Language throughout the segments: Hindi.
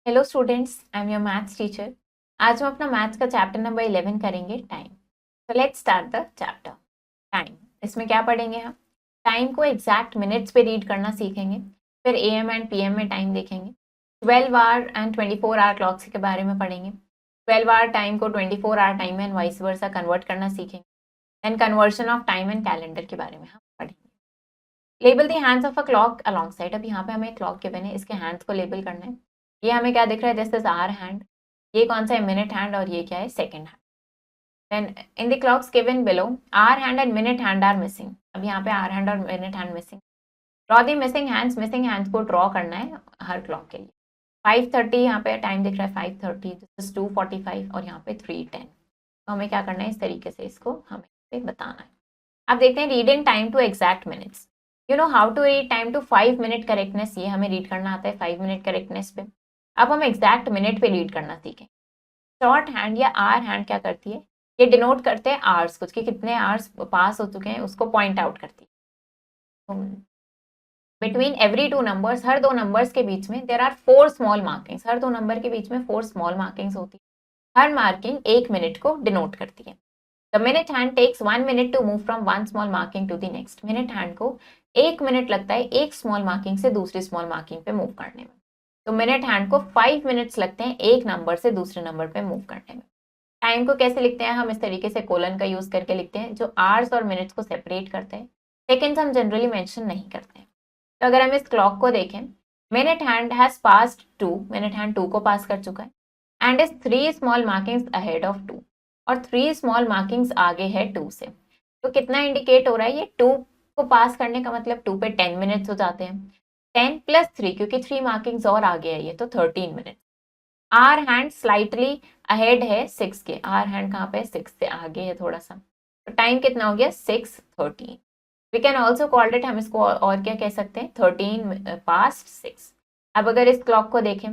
Hello students, I am your maths teacher. आज हम अपना मैथ्स का चैप्टर नंबर 11 करेंगे, टाइम। तो let's start the chapter. Time, इसमें क्या पढ़ेंगे हम? टाइम को एग्जैक्ट मिनट्स पे रीड करना सीखेंगे। फिर एएम एंड पीएम में टाइम देखेंगे। 12 आवर एंड 24 आवर क्लॉक्स के बारे में पढ़ेंगे। 12 आवर टाइम को 24 hour time and vice versa convert करना सीखेंगे। Then conversion of time and calendar के बारे में हम पढ़ेंगे। Label the hands of a clock alongside. अब यहाँ पे हमें क्लॉक गिवन है, इसके हैंड्स को लेबल करना है। ये हमें क्या दिख रहा है? This is hour hand. ये कौन सा है? Minute hand. और ये क्या है? Second hand. Then in the clocks given below, hour hand and minute hand are missing. अब यहाँ पे आवर हैंड और minute hand missing. Draw the missing hands. Missing hands को ड्रॉ करना है हर क्लॉक के लिए। 5:30 यहाँ पे टाइम दिख रहा है, 5:30। दिस इज 2:45 और यहाँ पे 3:10। तो हमें क्या करना है? इस तरीके से इसको हमें बताना है। अब देखते हैं reading time to exact minutes. You know how to read time to 5 minute correctness. ये हमें रीड करना आता है 5 मिनट करेक्टनेस पे। अब हम एग्जैक्ट मिनट पे रीड करना सीखें। शॉर्ट हैंड या आर हैंड क्या करती है? ये डिनोट करते हैं आवर्स, कुछ के कितने आवर्स पास हो चुके हैं उसको पॉइंट आउट करती है। बिटवीन एवरी टू नंबर्स, हर दो नंबर्स के बीच में देयर आर 4 स्मॉल मार्किंग्स। हर दो नंबर के बीच में 4 स्मॉल मार्किंग्स होती है। हर मार्किंग 1 मिनट को डिनोट करती है। The minute hand takes 1 minute to move from one small marking to the next. Minute hand को 1 मिनट लगता है एक स्मॉल मार्किंग से दूसरी स्मॉल मार्किंग पे मूव करने में। तो मिनट हैंड को 5 मिनट्स लगते हैं एक नंबर से दूसरे नंबर पे मूव करने में। टाइम को कैसे लिखते हैं हम? इस तरीके से कोलन का यूज करके लिखते हैं, जो आवर्स और मिनट्स को सेपरेट करते हैं। सेकेंड्स हम जनरली मेंशन नहीं करते हैं। तो अगर हम इस क्लॉक को देखें, minute hand has passed 2। Minute hand 2 को पास कर चुका है and is 3 small markings ahead of 2। और 3 स्मॉल मार्किंग्स आगे है 2 से। तो कितना इंडिकेट हो रहा है? ये 2 को पास करने का मतलब 2 पे 10 मिनट्स हो जाते हैं। 10 प्लस 3, क्योंकि 3 मार्किंग्स और आगे है ये, तो 13 minute. Hour hand slightly ahead है 6 के। आर हैंड कहाँ पे? 6 से आगे है थोड़ा सा। तो टाइम कितना हो गया? 6:13। We can also called it, हम इसको और क्या कह सकते हैं? 13 पास्ट 6। अब अगर इस क्लॉक को देखें,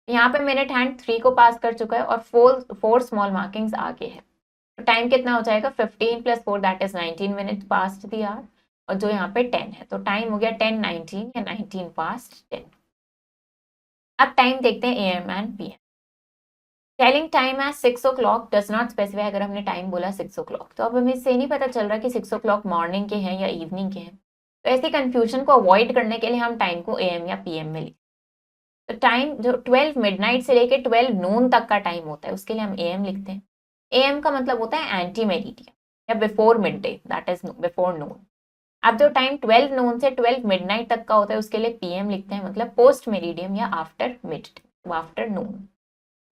यहाँ पे मिनट हैंड 3 को पास कर चुका है और 4 स्मॉल मार्किंग्स आगे है। तो टाइम कितना हो जाएगा? 15 + 4 that is 19 minute past the hour. और जो यहाँ पे 10 है, तो टाइम हो गया 10:19 या 19 पास्ट 10। अब टाइम देखते हैं AM and PM. Telling time as 6 o'clock does not specify. अगर हमने टाइम बोला 6 o'clock, तो अब हमें इससे नहीं पता चल रहा कि 6 o'clock मॉर्निंग के हैं या इवनिंग के हैं। तो ऐसी कंफ्यूजन को अवॉइड करने के लिए हम टाइम को एएम या पीएम में लिखते हैं। तो टाइम जो 12 मिडनाइट से लेके 12 नून तक का टाइम होता है, उसके लिए हम एएम लिखते हैं। एएम का मतलब होता है एंटी मेरिडियन या before mid day, that is before noon. अब जो टाइम 12 नून से 12 मिडनाइट तक का होता है, उसके लिए पीएम लिखते हैं, मतलब पोस्ट मेरिडियम या after midday, afternoon.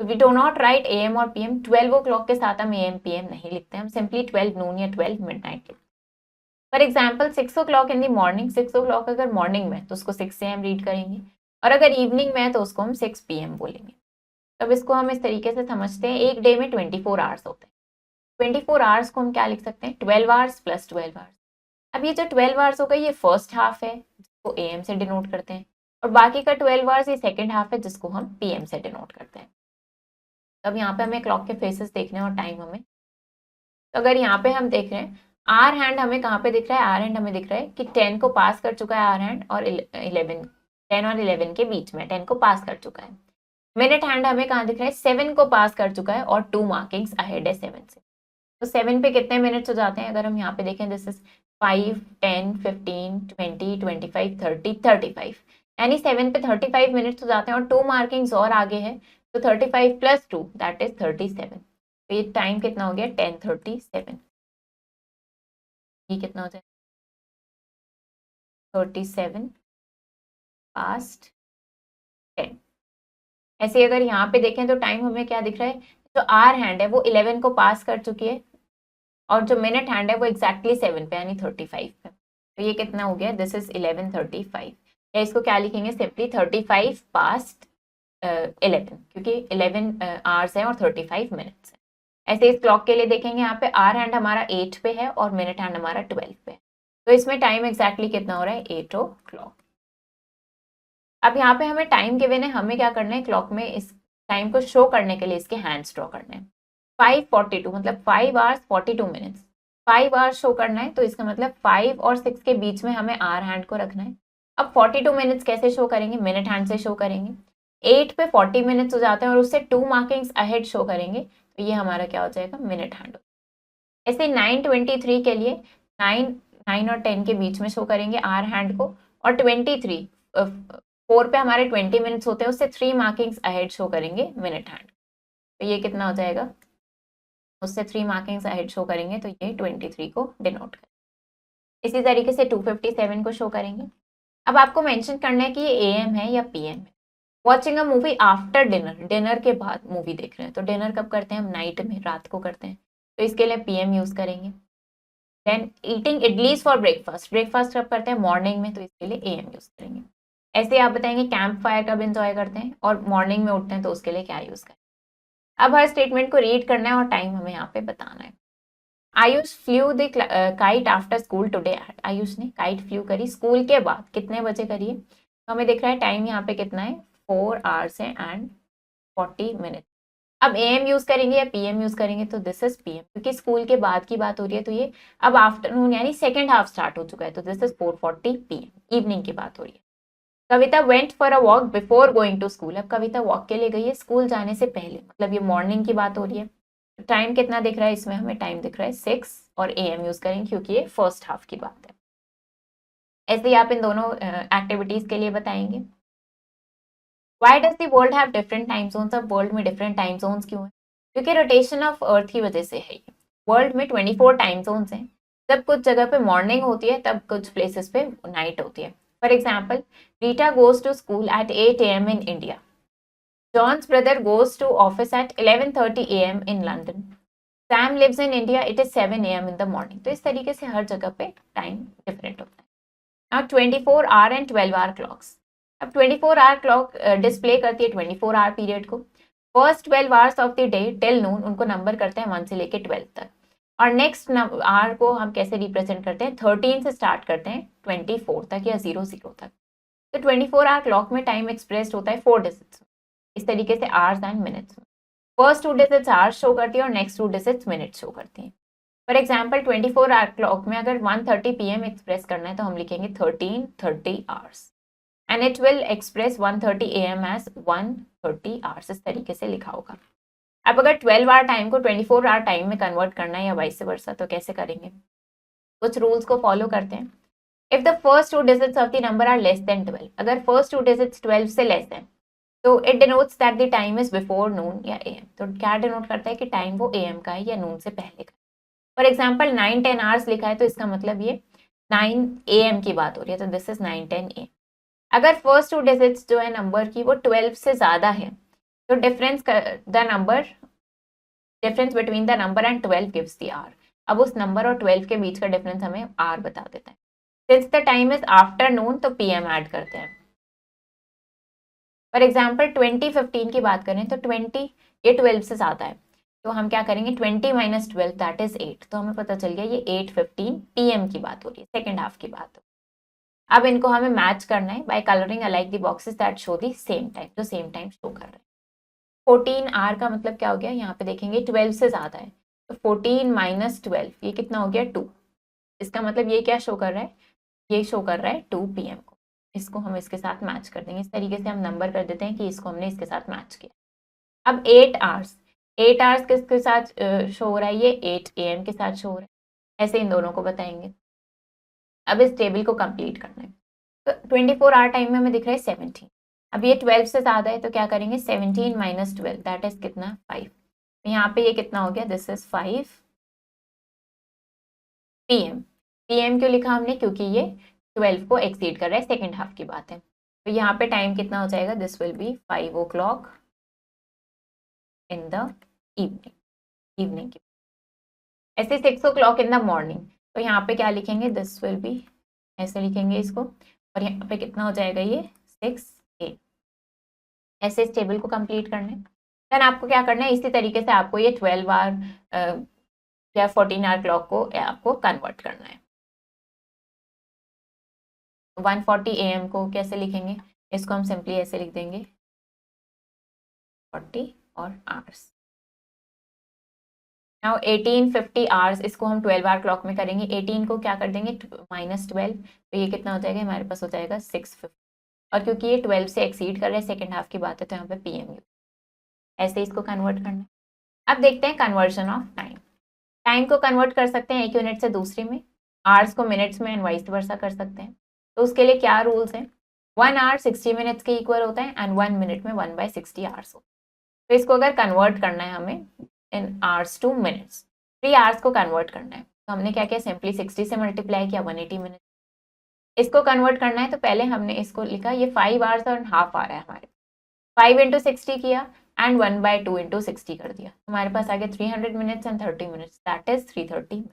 तो we do not write AM और पीएम। 12 o'clock के साथ हम एएम पीएम नहीं लिखते, हम सिंपली 12 नून या 12 मिडनाइट लिखते हैं। For example 6 o'clock in the morning. 6 o'clock अगर मॉर्निंग में तो उसको 6 AM रीड करेंगे, और अगर इवनिंग में तो उसको हम 6 PM बोलेंगे। तब इसको हम इस तरीके से समझते हैं, एक डे में 24 आवर्स होते हैं। 24 आवर्स को हम क्या लिख सकते हैं? 12 आवर्स प्लस 12 आवर्स। अब ये जो 12 आवर्स होगा, ये फर्स्ट हाफ है जिसको एएम से डिनोट करते हैं, और बाकी का 12 आवर्स ये सेकेंड हाफ है जिसको हम पीएम से डिनोट करते हैं। तब यहाँ पे हमें क्लॉक के फेसेस देखने और टाइम हमें, तो अगर यहाँ पे हम देख रहे हैं, आर हैंड हमें कहाँ पे दिख रहा है? आर हैंड हमें दिख रहा है कि 10 को पास कर चुका है आर हैंड, और 11, 10 और 11 के बीच में 10 को पास कर चुका है। मिनट हैंड हमें कहाँ दिख रहा है? 7 को पास कर चुका है और 2 मार्किंग्स अहेड है 7 से। तो 7 पे कितने मिनट्स हो जाते हैं? अगर हम यहाँ पे देखें, दिस इज 5, 10, 15, 20, 25, 30, 35, यानी 7 पे 35 मिनट्स हो जाते हैं, और 2 मार्किंग्स और आगे है, तो 35 + 2 दैट इज 37। तो ये टाइम कितना हो गया? 10:37। ये कितना हो जाए? 37 पास्ट 10। ऐसे अगर यहाँ पे देखें तो टाइम हमें क्या दिख रहा है? जो आर हैंड है वो 11 को पास कर चुकी है, और जो मिनट हैंड है वो एग्जैक्टली 7 पे यानी 35 पे। तो ये कितना हो गया? This is 11:35। या इसको क्या लिखेंगे? सिंपली 35 पास्ट 11, क्योंकि 11 आवर्स है और 35 मिनट्स है। ऐसे इस क्लॉक के लिए देखेंगे, यहाँ पे आर हैंड हमारा 8 पे है और मिनट हैंड हमारा 12 पे है। तो इसमें टाइम एग्जैक्टली कितना हो रहा है? 8 o'clock। अब यहाँ पे हमें टाइम गिवन है, हमें क्या करना है? क्लॉक में इस टाइम को शो करने के लिए इसके हैंड्स ड्रॉ करने हैं। 5:42 मतलब 5 hours 42 मिनट्स। 5 hours शो करना है, तो इसका मतलब 5 और 6 के बीच में हमें आर हैंड को रखना है। अब 42 मिनट्स कैसे शो करेंगे? मिनट हैंड से शो करेंगे। 8 पे 40 मिनट्स हो जाते हैं और उससे 2 मार्किंग्स अहेड शो करेंगे, तो ये हमारा क्या हो जाएगा, मिनट हैंड। ऐसे 9:23 के लिए 9 और 10 के बीच में शो करेंगे आर हैंड को, और 23 4 पे हमारे 20 मिनट्स होते हैं, उससे 3 मार्किंग्स अहेड शो करेंगे मिनट हैंड। तो ये कितना हो जाएगा, उससे 3 मार्किंग्स अहेड शो करेंगे, तो ये 23 को डिनोट करें। इसी तरीके से 2:57 को शो करेंगे। अब आपको मेंशन करना है कि ये एएम है या पीएम है। Watching a movie after dinner, dinner के बाद मूवी देख रहे हैं, तो डिनर कब करते हैं हम, नाइट में, रात को करते हैं, तो इसके लिए पीएम यूज करेंगे। Then eating idlis for breakfast, breakfast कब करते हैं, मॉर्निंग में, तो इसके लिए एएम यूज करेंगे। ऐसे आप बताएंगे कैंप फायर कब एंजॉय करते हैं और मॉर्निंग में उठते हैं, तो उसके लिए क्या यूज करें। अब हर स्टेटमेंट को रीड करना है और टाइम हमें यहाँ पे बताना है। Ayush flu the kite after school today at, Ayush ने काइट फ्लू करी स्कूल के बाद, कितने बजे करी है, तो हमें दिख रहा है टाइम यहाँ पे कितना है, 4 आवर्स है एंड 40 मिनट। अब एएम यूज करेंगे या पीएम यूज करेंगे, तो दिस इज पीएम, क्योंकि स्कूल के बाद की बात हो रही है, तो ये अब आफ्टरनून यानी सेकेंड हाफ स्टार्ट हो चुका है, तो दिस इज 4:40 पीएम, इवनिंग की बात हो रही है। Kavita went for a walk before going to school, अब कविता वॉक के लिए गई है स्कूल जाने से पहले, मतलब ये मॉर्निंग की बात हो रही है। टाइम कितना दिख रहा है इसमें, हमें टाइम दिख रहा है 6, और एएम यूज करेंगे क्योंकि ये फर्स्ट हाफ की बात है। ऐसे ही आप इन दोनों एक्टिविटीज के लिए बताएंगे। Why does the world have different time zones, अब वर्ल्ड में डिफरेंट टाइम जोन्स क्यों है, क्योंकि रोटेशन ऑफ अर्थ की वजह से है ये। वर्ल्ड में 24 टाइम जोन्स हैं, जब कुछ जगह पे मॉर्निंग होती है, तब कुछ प्लेसेस पे नाइट होती है। For example, Rita goes to school at 8 AM in India, John's brother goes to office at 11:30 AM in London, Sam lives in India, it is 7 AM in the morning. तो इस तरीके से हर जगह पे टाइम डिफरेंट होता है। Now 24 hour and 12 hour clocks, अब 24 आवर क्लॉक डिस्प्ले करती है 24 आवर पीरियड को। First 12 hours of the day till noon, उनको नंबर करते हैं 1 से लेके 12 तक, और नेक्स्ट आवर को हम कैसे रिप्रेजेंट करते हैं, 13 से स्टार्ट करते हैं 24 तक या 00 तक। तो 24 आवर क्लॉक में टाइम एक्सप्रेस्ड होता है 4 डिजिट्स में, इस तरीके से आवर्स एंड मिनट्स में। फर्स्ट 2 डिजिट्स आवर्स शो करती है और नेक्स्ट 2 डिजिट्स मिनट्स शो करती हैं। फॉर एग्जाम्पल 24 आवर क्लॉक में अगर 1:30 PM एक्सप्रेस करना है, तो हम लिखेंगे 13:30 hours, and it will express 1:30 AM as 1:30 hours, इस तरीके से लिखा होगा। अब अगर 12 आवर टाइम को 24 आवर टाइम में कन्वर्ट करना है या वाइस वर्सा, तो कैसे करेंगे, कुछ रूल्स को फॉलो करते हैं। If the first 2 digits of the number are less than 12, अगर फर्स्ट 2 डिजिट्स 12 से लेस है, तो it denotes that the time is before noon या AM, तो क्या डिनोट करता है कि टाइम वो AM का है या नून से पहले का। फॉर एग्जाम्पल 9-10 आवर्स लिखा है, तो इसका मतलब ये 9 AM की बात हो रही है, तो दिस इज 9-10 AM। अगर फर्स्ट 2 डिजिट्स जो है नंबर की वो 12 से ज्यादा है, तो difference between the number and 12 gives the hour, अब उस नंबर और 12 के बीच का डिफरेंस हमें आर बता देता है। Since the time is afternoon, तो PM ऐड करते हैं। फॉर एग्जाम्पल 20:15 की बात करें, तो 20 ये 12 से ज्यादा है, तो हम क्या करेंगे, 20 - 12 दैट इज 8, तो हमें पता चल गया ये 8:15 PM की बात हो रही है, सेकेंड हाफ की बात हो। अब इनको हमें मैच करना है by colouring alike the boxes that show the same time, जो सेम टाइम शो कर रहे हैं। 14 आर का मतलब क्या हो गया, यहाँ पे देखेंगे 12 से ज्यादा है, तो 14 - 12 ये कितना हो गया, 2, इसका मतलब ये क्या शो कर रहा है, ये शो कर रहा है 2 PM को, इसको हम इसके साथ मैच कर देंगे। इस तरीके से हम नंबर कर देते हैं कि इसको हमने इसके साथ मैच किया। अब 8 आवर्स, 8 आवर्स किसके साथ शो हो रहा है, ये 8 AM के साथ शो हो रहा है। ऐसे इन दोनों को बताएंगे। अब इस टेबल को कंप्लीट करना है, तो 24 आवर टाइम में हमें दिख रहा है 17, अब ये 12 से ज्यादा है, तो क्या करेंगे, 17 - 12 दैट इज कितना, 5, तो यहाँ पे ये कितना हो गया, दिस इज 5 PM। PM क्यों लिखा हमने, क्योंकि ये 12 को एक्सीड कर रहा है, सेकेंड हाफ की बात है, तो यहाँ पे टाइम कितना हो जाएगा, this will be 5 o'clock in the evening की। ऐसे 6 o'clock इन द मॉर्निंग, तो यहाँ पे क्या लिखेंगे, दिस विल बी, ऐसे लिखेंगे इसको, और यहाँ पे कितना हो जाएगा, ये 6 AM। ऐसे इस टेबल को कंप्लीट करना है। देन आपको क्या करना है, इसी तरीके से आपको ये 12 आवर या 14 आवर क्लॉक को आपको कन्वर्ट करना है। 1:40 AM को कैसे लिखेंगे, इसको हम सिंपली ऐसे लिख देंगे 40 और आवर्स। नाउ 18:50 आवर्स, इसको हम 12 आवर क्लॉक में करेंगे, 18 को क्या कर देंगे -12, तो ये कितना हो जाएगा, हमारे पास हो जाएगा 6:50। और क्योंकि ये 12 से एक्सीड कर रहे हैं सेकेंड हाफ की बात है तो यहाँ पे PM यूज, ऐसे इसको कन्वर्ट करना है। अब देखते हैं कन्वर्जन ऑफ टाइम। टाइम को कन्वर्ट कर सकते हैं एक यूनिट से दूसरी में, आवर्स को मिनट्स में एंड वाइस वर्सा कर सकते हैं। तो उसके लिए क्या रूल्स हैं, 1 आवर 60 मिनट्स के इक्वल होता है एंड 1 मिनट में 1/60 आवर्स होता है। तो इसको अगर कन्वर्ट करना है हमें in hours two minutes, 3 hours को कन्वर्ट करना है तो हमने क्या किया, सिंपली 60 से मल्टीप्लाई किया 180 मिनट। इसको कन्वर्ट करना है तो पहले हमने इसको लिखा, ये 5 आवर्स और हाफ आ रहा है हमारे, 5 इंटू 60 किया एंड 1/2 इंटू 60 कर दिया, हमारे पास आ गया 300 minutes and 30 minutes, that is 330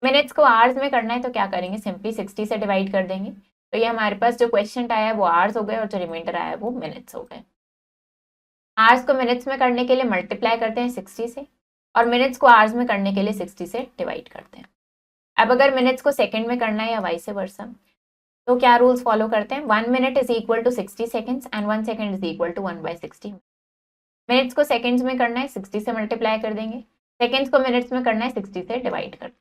minutes. को आवर्स में करना है तो क्या करेंगे, सिंपली 60 से डिवाइड कर देंगे। तो ये हमारे पास जो क्वेश्चन आया है वो आवर्स हो गए और जो रिमाइंडर आया है वो मिनट्स हो गए। आवर्स को मिनट्स में करने के लिए मल्टीप्लाई करते हैं 60 से और मिनट्स को आवर्स में करने के लिए 60 से डिवाइड करते हैं। अब अगर मिनट्स को सेकंड में करना है या वाइस वर्सा, तो क्या रूल्स फॉलो करते हैं, 1 minute is equal to 60 seconds and 1 second is equal to 1/60। Minutes को सेकेंड्स में करना है 60 से मल्टीप्लाई कर देंगे, सेकेंड्स को मिनट्स में करना है 60 से डिवाइड कर।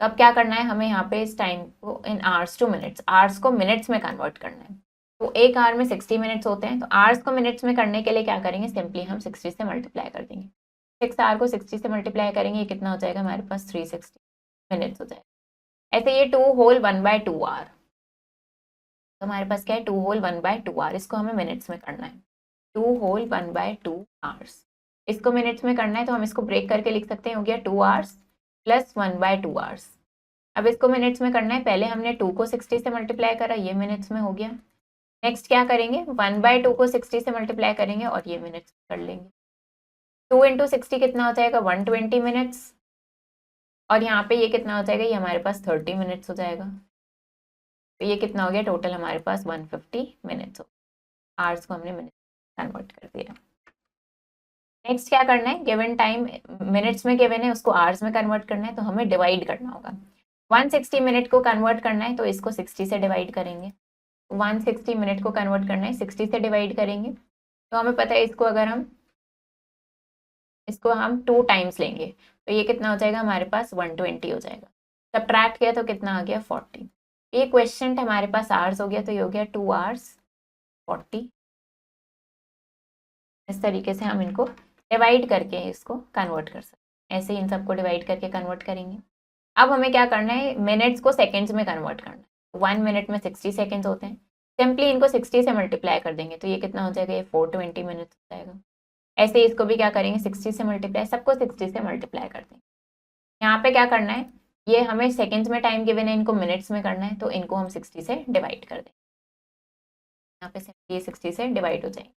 तो अब क्या करना है हमें यहाँ पे इस टाइम को in hours two minutes, hours को मिनट्स में कन्वर्ट करना है। तो एक आवर में 60 मिनट्स होते हैं, तो आवर्स को मिनट्स में करने के लिए क्या करेंगे, सिंपली हम 60 से मल्टीप्लाई कर देंगे। 6 आवर को 60 से मल्टीप्लाई करेंगे, ये कितना हो जाएगा हमारे पास 360 मिनट्स हो जाएगा। ऐसे ये 2 होल 1/2 आवर, तो हमारे पास क्या है 2 होल 1/2 आवर, इसको हमें मिनट्स में करना है, 2 होल 1/2 आवर्स। इसको मिनट्स में करना है तो हम इसको ब्रेक करके लिख सकते हैं, हो गया 2 आवर्स प्लस 1/2 आवर्स। अब इसको मिनट्स में करना है, पहले हमने 2 को 60 से मल्टीप्लाई करा, ये मिनट्स में हो गया। नेक्स्ट क्या करेंगे, 1/2 को 60 से मल्टीप्लाई करेंगे और ये मिनट्स कर लेंगे। 2 इंटू 60 कितना हो जाएगा 120 मिनट्स, और यहाँ पे ये कितना हो जाएगा, ये हमारे पास 30 मिनट्स हो जाएगा। तो ये कितना हो गया टोटल हमारे पास 150 मिनट्स हो, आवर्स को हमने मिनट कन्वर्ट कर दिया। नेक्स्ट क्या करना है, गिवन टाइम मिनट्स में गिवन है, उसको आवर्स में कन्वर्ट करना है, तो हमें डिवाइड करना होगा। 160 मिनट को कन्वर्ट करना है तो इसको 60 से डिवाइड करेंगे। 160 मिनट को कन्वर्ट करना है 60 से डिवाइड करेंगे, तो हमें पता है इसको हम 2 टाइम्स लेंगे, तो ये कितना हो जाएगा हमारे पास 120 हो जाएगा। सब्ट्रैक्ट किया तो कितना आ गया 40। ये क्वेश्चन हमारे पास आवर्स हो गया, तो ये हो गया 2 आवर्स 40। इस तरीके से हम इनको डिवाइड करके इसको कन्वर्ट कर सकते हैं, ऐसे इन सबको डिवाइड करके कन्वर्ट करेंगे। अब हमें क्या करना है, मिनट्स को सेकेंड्स में कन्वर्ट करना है। 1 मिनट में 60 सेकेंड्स होते हैं, सिंपली इनको 60 से मल्टीप्लाई कर देंगे, तो ये कितना हो जाएगा, ये 420 मिनट्स हो जाएगा। ऐसे इसको भी क्या करेंगे 60 से मल्टीप्लाई, सबको 60 से मल्टीप्लाई कर देंगे। यहाँ पे क्या करना है, ये हमें सेकेंड्स में टाइम गिवन है, इनको मिनट्स में करना है, तो इनको हम 60 से डिवाइड कर देंगे। यहाँ पे ये 60 से डिवाइड हो जाएंगे।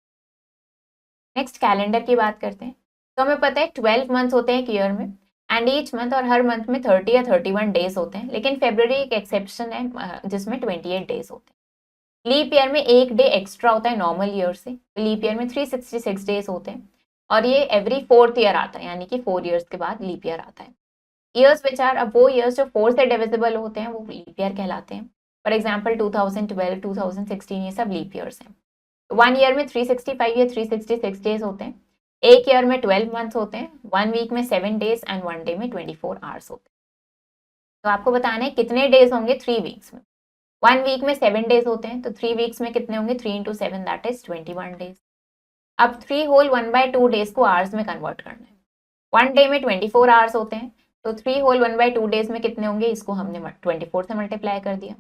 नेक्स्ट कैलेंडर की बात करते हैं। तो हमें पता है 12 मंथ्स होते हैं एक ईयर में एंड ईच मंथ और हर मंथ में 30 या 31 डेज होते हैं, लेकिन फेब्रुवरी एक एक्सेप्शन है जिसमें 28 डेज होते हैं। लीप ईयर में एक डे एक्स्ट्रा होता है नॉर्मल ईयर से, तो लीप ईयर में 366 डेज होते हैं और ये एवरी 4th ईयर आता है, यानी कि 4 ईयर्स के बाद लीप ईयर आता है। ईयर्स विच आर, अब वो ईयर्स जो 4 से डिविजिबल होते हैं वो लीप ईयर कहलाते हैं। फॉर एग्जाम्पल 2012, 2016 ये सब लीप ईयर्स हैं। 1 ईयर में 365 या 366 डेज होते हैं, एक ईयर में 12 मंथ्स होते हैं, 1 वीक में 7 डेज एंड 1 डे में 24 आवर्स होते हैं। तो आपको बताना है कितने डेज होंगे 3 वीक्स में। 1 वीक में 7 डेज होते हैं, तो 3 वीक्स में कितने होंगे, 3 इंटू 7 दैट इज 21 डेज। अब 3 होल 1/2 डेज को आवर्स में कन्वर्ट करना है। 1 डे में 24 आवर्स होते हैं, तो 3 होल 1/2 डेज में कितने होंगे, इसको हमने 24 से मल्टीप्लाई कर दिया।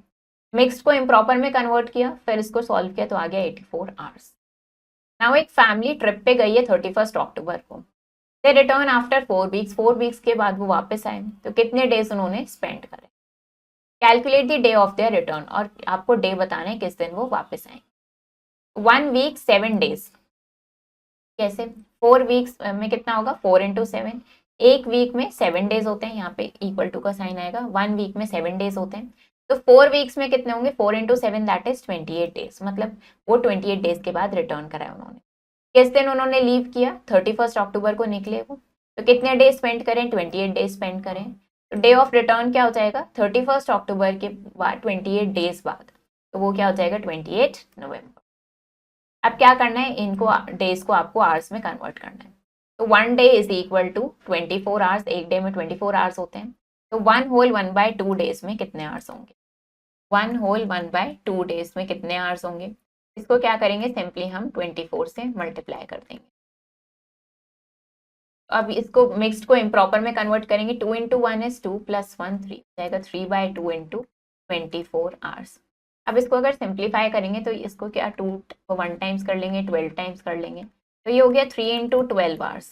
मिक्स्ड को इम्प्रॉपर में कन्वर्ट किया, फिर इसको सॉल्व किया तो आ गया 84 आवर्स। नाउ एक फैमिली ट्रिप पे गई है 31 अक्टूबर को, दे रिटर्न आफ्टर 4 वीक्स, 4 वीक्स के बाद वो वापस आए, तो कितने डेज उन्होंने स्पेंड करे। Calculate the day of their return, और आपको डे बताना है किस दिन वो वापस आए। 1 वीक 7 डेज, कैसे, 4 वीक्स में कितना होगा 4 इंटू 7, एक वीक में 7 डेज होते हैं, यहाँ पे इक्वल टू का साइन आएगा, 1 वीक में 7 डेज होते हैं, तो 4 वीक्स में कितने होंगे 4 इंटू 7 दैट इज 28 डेज, मतलब वो 28 डेज के बाद रिटर्न कराया उन्होंने। किस दिन उन्होंने लीव किया, 31 अक्टूबर को निकले वो, तो कितने डेज स्पेंड करें, 28 डेज स्पेंड करें, तो डे ऑफ रिटर्न क्या हो जाएगा 31 अक्टूबर के बाद 28 डेज बाद, तो वो क्या हो जाएगा 28 नवंबर। अब क्या करना है, इनको डेज को आपको आवर्स में कन्वर्ट करना है। तो 1 day is equal to 24 hours, एक डे में 24 आवर्स होते हैं, तो 1 होल 1/2 डेज में कितने आवर्स होंगे। 1 होल 1/2 डेज में कितने आवर्स होंगे, इसको क्या करेंगे, सिंपली हम 24 से मल्टीप्लाई कर देंगे। अब इसको मिक्स्ड को इम्प्रॉपर में कन्वर्ट करेंगे, 2 इंटू 1 इज 2 प्लस 1 3 जाएगा 3/2 इंटू 24 आवर्स। अब इसको अगर सिंप्लीफाई करेंगे तो इसको क्या 2 को 1 टाइम्स कर लेंगे, 12 टाइम्स कर लेंगे, तो ये हो गया 3 इंटू 12 आवर्स,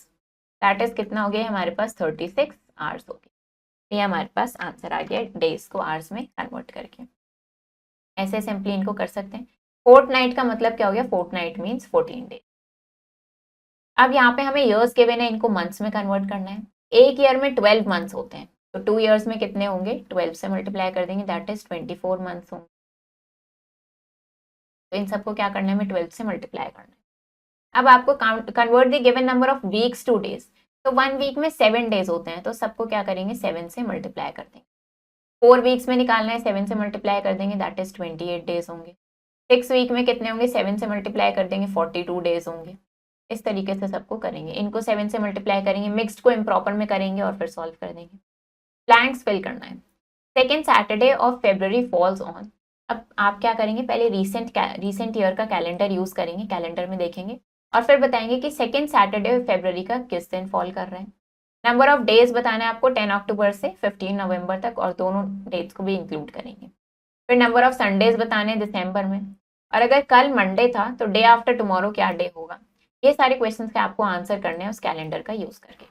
दैट इज कितना हो गया हमारे पास 36 आवर्स हो गए। ये हमारे पास आंसर आ गया डेज को आवर्स में कन्वर्ट करके। ऐसे सिंपली इनको कर सकते हैं। फोर्टनाइट का मतलब क्या हो गया, फोर्टनाइट मीन्स 14 डेज। अब यहाँ पे हमें ईयर्स के बिना इनको मंथ्स में कन्वर्ट करना है। एक ईयर में 12 मंथ्स होते हैं, तो 2 ईयर्स में कितने होंगे, 12 से मल्टीप्लाई कर देंगे, दैट इज 24 मंथ्स होंगे। तो इन सबको क्या करना है, हमें 12 से मल्टीप्लाई करना है। अब आपको convert the given number of weeks two days, तो 1 वीक में 7 डेज होते हैं, तो सबको क्या करेंगे 7 से मल्टीप्लाई कर देंगे। 4 वीक्स में निकालना है, 7 से मल्टीप्लाई कर देंगे, दैट इज 28 डेज होंगे। 6 वीक में कितने होंगे, 7 से मल्टीप्लाई कर देंगे, 42 डेज होंगे। इस तरीके से सबको करेंगे, इनको 7 से मल्टीप्लाई करेंगे, मिक्स्ड को इम्प्रॉपर में करेंगे और फिर सॉल्व कर देंगे। ब्लैंक्स फिल करना है। Second Saturday of February falls on, अब आप क्या करेंगे, पहले रीसेंट ईयर का कैलेंडर यूज करेंगे, कैलेंडर में देखेंगे और फिर बताएंगे कि सेकेंड सैटरडे फेब्रवरी का किस दिन फॉल कर रहे हैं। नंबर ऑफ डेज बताना है आपको 10 अक्टूबर से 15 नवंबर तक, और दोनों डेट्स को भी इंक्लूड करेंगे। फिर नंबर ऑफ संडेज बताने हैं दिसंबर में, और अगर कल मंडे था तो डे आफ्टर टुमारो क्या डे होगा। ये सारे क्वेश्चंस के आपको आंसर करने हैं उस कैलेंडर का यूज करके।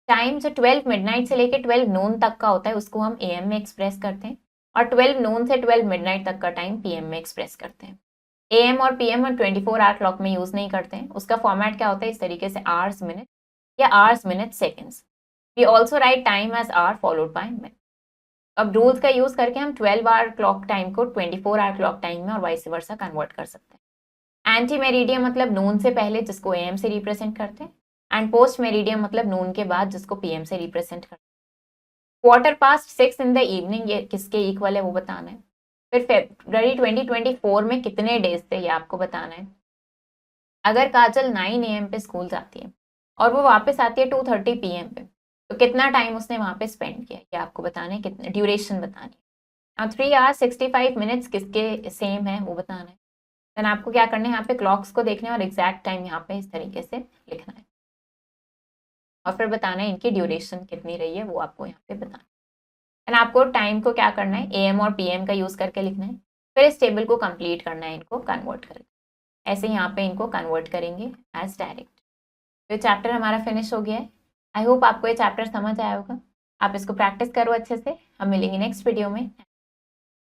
टाइम जो 12 मिडनाइट से लेकर 12 नून तक का होता है उसको हम AM में एक्सप्रेस करते हैं, और 12 नून से 12 मिडनाइट तक का टाइम PM में एक्सप्रेस करते हैं। AM और PM हम 24 आवर क्लॉक में यूज नहीं करते हैं, उसका फॉर्मेट क्या होता है इस तरीके से, आवर्स मिनट या hours minute seconds. We also write time as hour followed by minute. अब रूल्स का यूज करके हम 12 आवर क्लॉक टाइम को 24 आवर क्लॉक टाइम में और वाइस वर्सा कन्वर्ट कर सकते हैं। एंटी मेरिडियम मतलब नून से पहले जिसको AM से रिप्रेजेंट करते हैं, एंड पोस्ट मेरिडियम मतलब नून के बाद जिसको PM से रिप्रेजेंट करते हैं। Quarter past 6 in the evening ये किसके इक्वल है वो बताना है। फिर फरवरी 2024 में कितने डेज थे ये आपको बताना है। अगर काजल 9 AM पे स्कूल जाती है और वो वापस आती है 2:30 PM पे, तो कितना टाइम उसने वहां पे स्पेंड किया ये आपको बताना है, कितने ड्यूरेशन बतानी है। 3 आवर्स 65 मिनट्स किसके सेम है वो बताना है। देन आपको क्या करना है, यहाँ पे क्लॉक्स को देखना है और एग्जैक्ट टाइम यहाँ पे इस तरीके से लिखना है, और फिर बताना है इनकी ड्यूरेशन कितनी रही है वो आपको यहाँ पे बताना है। एंड आपको टाइम को क्या करना है, AM और PM का यूज करके लिखना है, फिर इस टेबल को कंप्लीट करना है, इनको कन्वर्ट करके। ऐसे यहाँ पे इनको कन्वर्ट करेंगे एज डायरेक्ट। तो चैप्टर हमारा फिनिश हो गया है। आई होप आपको ये चैप्टर समझ आया होगा। आप इसको प्रैक्टिस करो अच्छे से। हम मिलेंगे नेक्स्ट वीडियो में।